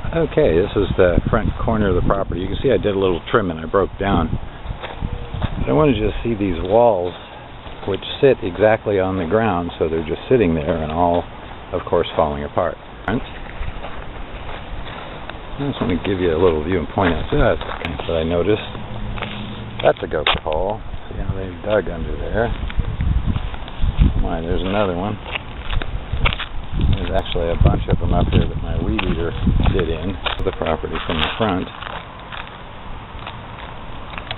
Okay, this is the front corner of the property. You can see I did a little trim and I broke down. But I wanted you to see these walls, which sit exactly on the ground, so they're just sitting there and all, of course, falling apart. I just want to give you a little view and point out this that I noticed. That's a gopher hole. See how they've dug under there. My, there's another one. There's actually a bunch of them up here that my weed eater did in the property from the front.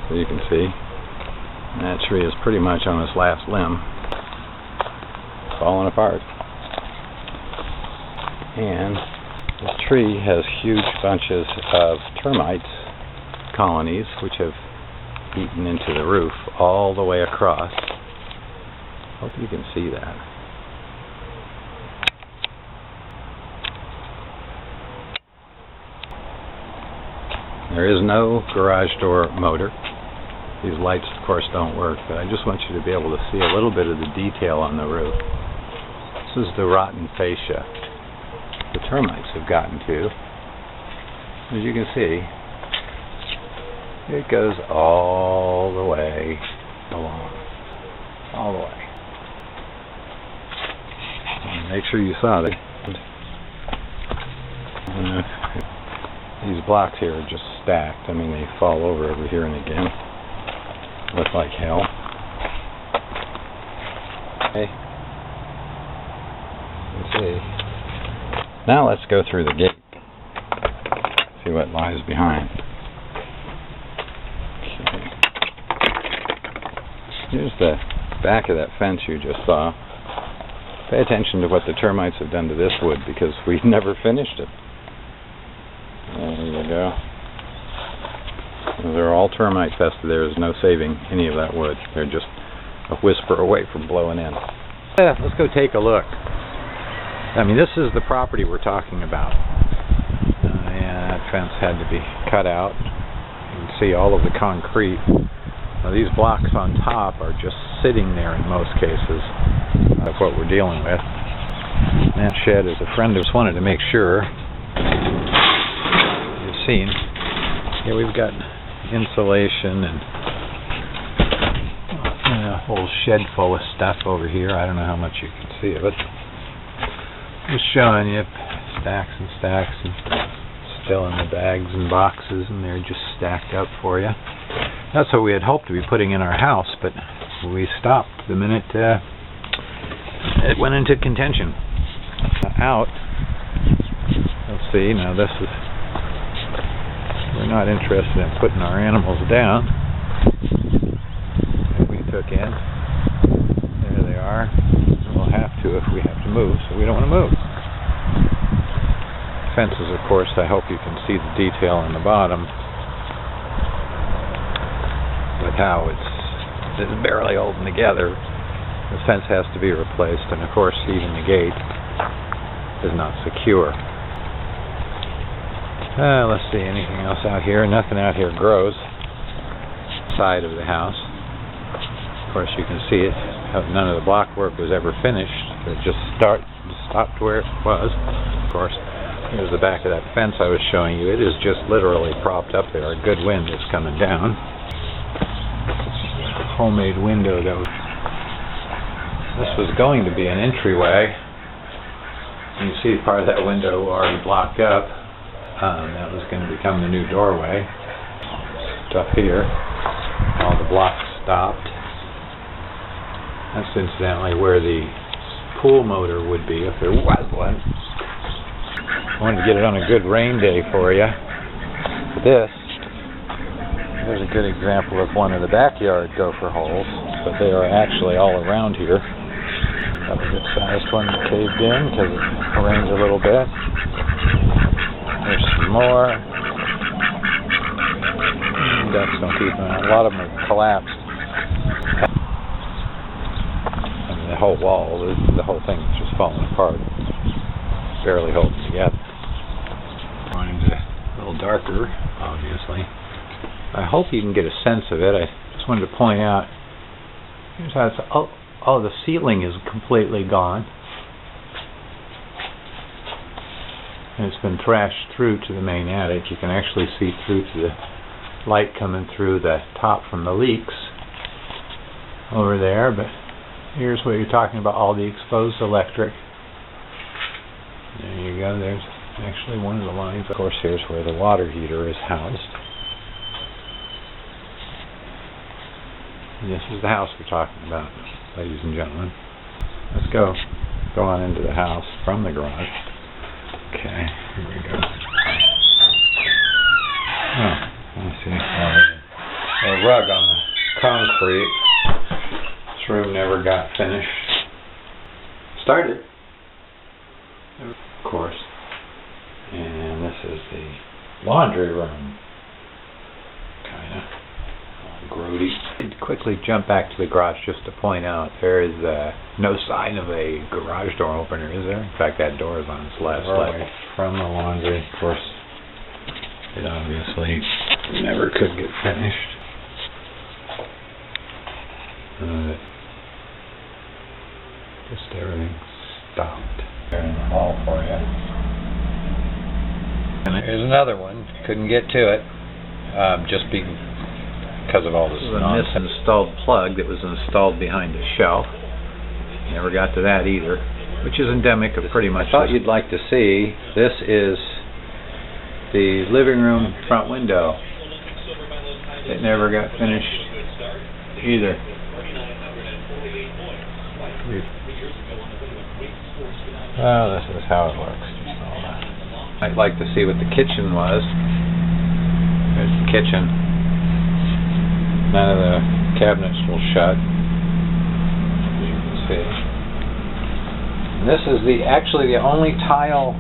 So you can see. And that tree is pretty much on its last limb. Falling apart. And this tree has huge bunches of termites colonies which have eaten into the roof all the way across. Hope you can see that. There is no garage door motor. These lights, of course, don't work, but I just want you to be able to see a little bit of the detail on the roof. This is the rotten fascia the termites have gotten to. As you can see, it goes all the way along. All the way. And make sure you saw that. These blocks here are just stacked. I mean, they fall over every here and again. Look like hell. Okay. Let's see. Now let's go through the gate. See what lies behind. Okay. Here's the back of that fence you just saw. Pay attention to what the termites have done to this wood because we never finished it. There you go. They're all termite infested. There is no saving any of that wood. They're just a whisper away from blowing in. Let's go take a look. I mean, this is the property we're talking about. Yeah, that fence had to be cut out. You can see all of the concrete. Now, these blocks on top are just sitting there in most cases. That's what we're dealing with. That shed is a friend of ours. Wanted to make sure you've seen. Here we've got insulation and a whole shed full of stuff over here. I don't know how much you can see of it. Just showing you stacks and stacks and still in the bags and boxes, and they're just stacked up for you. That's what we had hoped to be putting in our house, but we stopped the minute it went into contention. Out. Let's see, now this is, we're not interested in putting our animals down that we took in. There they are. We'll have to if we have to move, so we don't want to move. Fences, of course, I hope you can see the detail on the bottom with how it's barely holding together. The fence has to be replaced, and of course even the gate is not secure. Let's see, anything else out here? Nothing out here grows. Side of the house. Of course you can see it. None of the block work was ever finished. It just stopped where it was. Of course, here's the back of that fence I was showing you. It is just literally propped up there. A good wind is coming down. Homemade window though. This was going to be an entryway. You see part of that window already blocked up. That was going to become the new doorway. Stuff here. All the blocks stopped. That's incidentally where the pool motor would be, if there was one. I wanted to get it on a good rain day for you. There's a good example of one of the backyard gopher holes, but they are actually all around here. That was a good sized one that caved in because it rains a little bit. There's some more. Ducks don't keep them out. A lot of them have collapsed. The whole wall, the whole thing is just falling apart. Barely holding together. Mine's a little darker, obviously. I hope you can get a sense of it. I just wanted to point out, here's how it's, oh, the ceiling is completely gone. and it's been thrashed through to the main attic. You can actually see through to the light coming through the top from the leaks over there, but here's what you're talking about, all the exposed electric. There you go, there's actually one of the lines. Of course, here's where the water heater is housed. And this is the house we're talking about, ladies and gentlemen. Let's go on into the house from the garage. Okay, here we go. Oh, let's see. A rug on the concrete. This room never got finished. Started, of course. And this is the laundry room. Kinda grody. I'd quickly jump back to the garage just to point out there is no sign of a garage door opener, is there? In fact, that door is on its last leg. From the laundry, of course, it obviously never could get finished. Just everything stopped there in the hall for you. And here's another one. Couldn't get to it, just because of all this nonsense. This installed plug that was installed behind a shelf. Never got to that either, which is endemic of pretty much. I thought you'd like to see. This is the living room front window. It never got finished either. Well, this is how it looks. I'd like to see what the kitchen was. There's the kitchen. None of the cabinets will shut, as you can see. And this is actually the only tile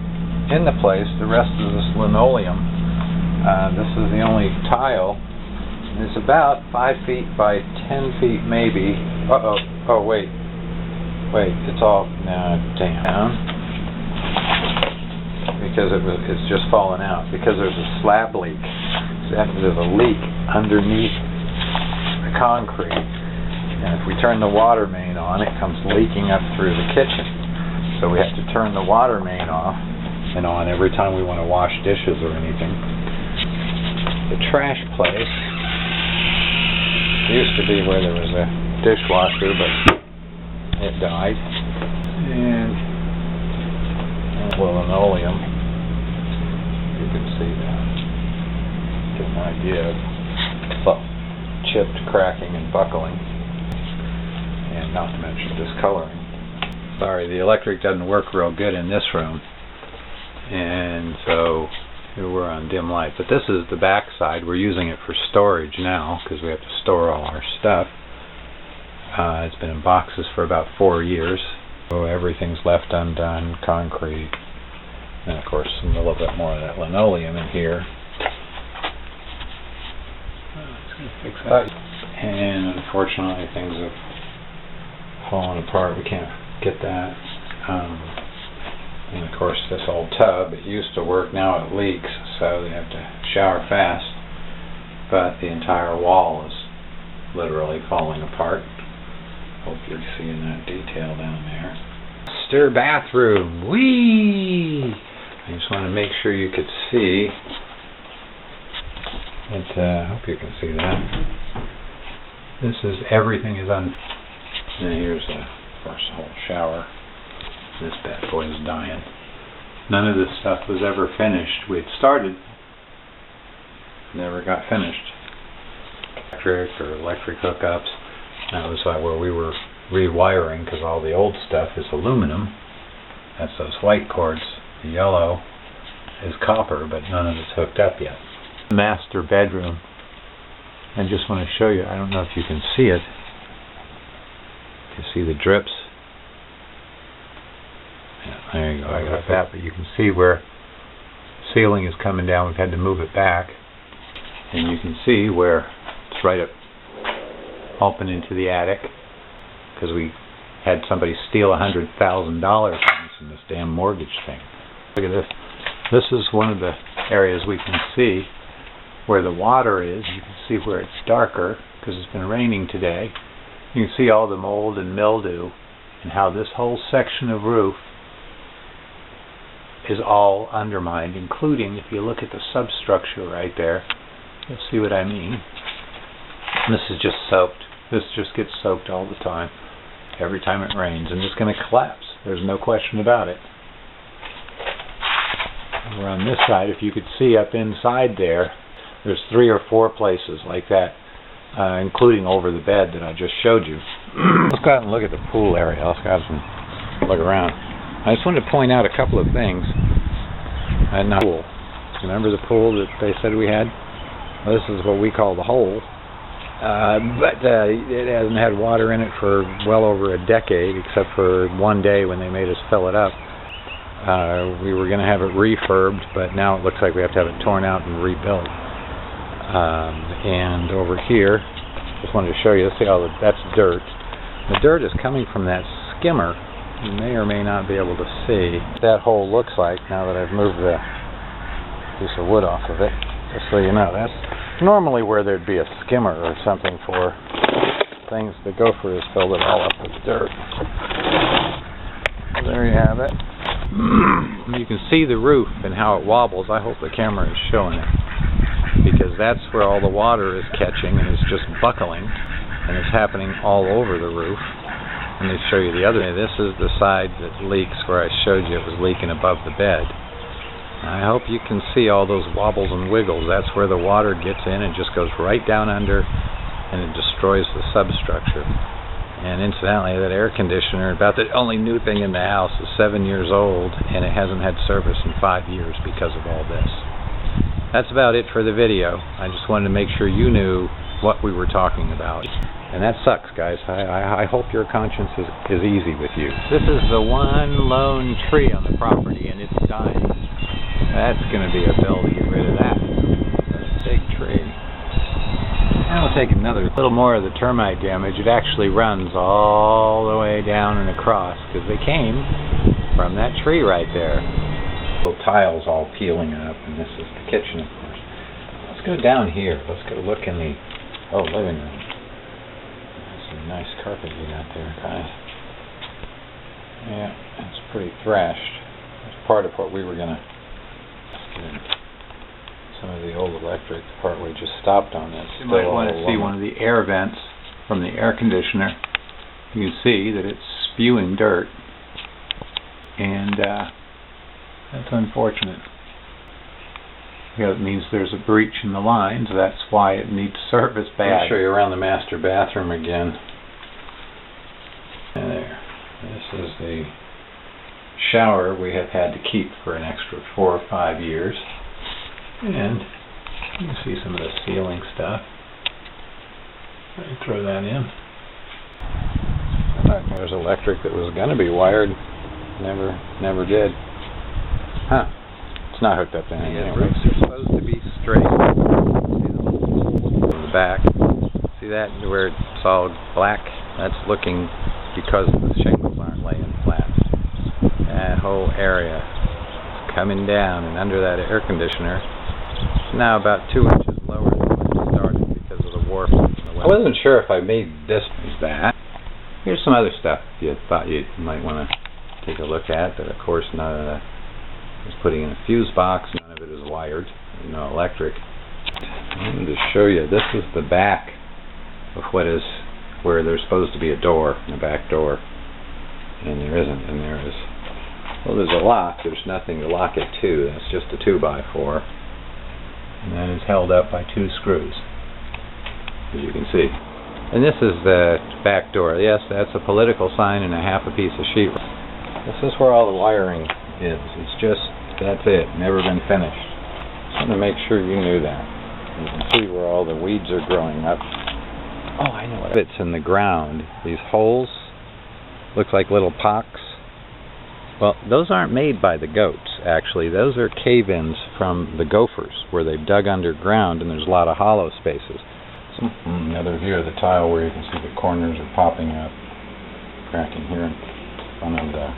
in the place. The rest is this linoleum. This is the only tile. And it's about 5 feet by 10 feet maybe. Oh wait, it's all down because it's just fallen out because there's a slab leak. So there's a leak underneath the concrete, and if we turn the water main on, it comes leaking up through the kitchen. So we have to turn the water main off and on every time we want to wash dishes or anything. The trash place used to be where there was a dishwasher, but it died. And linoleum, you can see that. Get an idea of chipped, cracking, and buckling, and not to mention discoloring. Sorry, the electric doesn't work real good in this room, and so here we're on dim light. But this is the back side. We're using it for storage now because we have to store all our stuff. It's been in boxes for about 4 years, so everything's left undone, concrete, and of course a little bit more of that linoleum in here. Fix that. And unfortunately things have fallen apart. We can't get that. And of course this old tub, it used to work, now it leaks, so they have to shower fast. But the entire wall is literally falling apart. Hope you're seeing that detail down there. Master bathroom. Whee! I just want to make sure you could see. I hope you can see that. This is everything is on. And here's of course a whole shower. This bad boy is dying. None of this stuff was ever finished. We had started, never got finished. Electric hookups. That was where we were rewiring because all the old stuff is aluminum. That's those white cords. The yellow is copper, but none of it's hooked up yet. Master bedroom. I just want to show you, I don't know if you can see it. You see the drips? Yeah, there you go, I got that, but you can see where the ceiling is coming down. We've had to move it back. And you can see where it's right up open into the attic because we had somebody steal $100,000 from us in this damn mortgage thing. Look at this. This is one of the areas we can see where the water is. You can see where it's darker because it's been raining today. You can see all the mold and mildew and how this whole section of roof is all undermined, including, if you look at the substructure right there, you'll see what I mean. This is just soaked. This just gets soaked all the time, every time it rains, and it's going to collapse. There's no question about it. Over on this side, if you could see up inside there, there's 3 or 4 places like that, including over the bed that I just showed you. Let's go out and look at the pool area. Let's go out and look around. I just wanted to point out a couple of things. And the pool. Remember the pool that they said we had? Well, this is what we call the hole. But it hasn't had water in it for well over a decade, except for one day when they made us fill it up. We were going to have it refurbed, but now it looks like we have to have it torn out and rebuilt. And over here, just wanted to show you, see how that's dirt. The dirt is coming from that skimmer. You may or may not be able to see what that hole looks like now that I've moved the piece of wood off of it. Just so you know, that's normally where there'd be a skimmer or something for things. The gopher has filled it all up with dirt. So there you have it. You can see the roof and how it wobbles. I hope the camera is showing it, because that's where all the water is catching and it's just buckling, and it's happening all over the roof. Let me show you the other. This is the side that leaks, where I showed you it was leaking above the bed. I hope you can see all those wobbles and wiggles. That's where the water gets in and just goes right down under, and it destroys the substructure. And incidentally, that air conditioner, about the only new thing in the house, is 7 years old, and it hasn't had service in 5 years because of all this. That's about it for the video. I just wanted to make sure you knew what we were talking about. And that sucks, guys. I hope your conscience is easy with you. This is the one lone tree on the property, and it's dying. That's going to be a bill to get rid of that. That's a big tree. Now we'll take another little more of the termite damage. It actually runs all the way down and across, because they came from that tree right there. Little tiles all peeling up, and this is the kitchen, of course. Let's go down here. Let's go look in the living room. That's some nice carpet you got there, guys. Yeah, it's pretty thrashed. That's part of what we were gonna do. Some of the old electric, the part we just stopped on. That's you might want to see one of the air vents from the air conditioner. You can see that it's spewing dirt, and that's unfortunate. It means there's a breach in the lines. That's why it needs service bad. I'll show you around the master bathroom again. And there. This is the shower we have had to keep for an extra 4 or 5 years. And you can see some of the ceiling stuff. Let me throw that in. There's electric that was going to be wired. Never did. Huh. It's not hooked up to anything. The roofs are supposed to be straight. See the back. See that where it's all black? That's looking because the shingles aren't laying flat. That whole area is coming down, and under that air conditioner, it's now about 2 inches lower than when it started because of the warp. I wasn't sure if I made this as that. Here's some other stuff you thought you might want to take a look at, but of course none of that. I was putting in a fuse box, none of it is wired, no electric. I wanted to show you, this is the back of what is where there's supposed to be a door, the back door, and there isn't, and there is, well, there's a lock, there's nothing to lock it to, that's just a 2x4, and that is held up by 2 screws, as you can see. And this is the back door. Yes, that's a political sign and a half a piece of sheetrock. This is where all the wiring is. It's just, that's it, never been finished. Just want to make sure you knew that. You can see where all the weeds are growing up. Oh, I know what it's in the ground. These holes look like little pocks. Well, those aren't made by the goats, actually. Those are cave-ins from the gophers, where they've dug underground and there's a lot of hollow spaces. Another view of the tile where you can see the corners are popping up, cracking here in front of the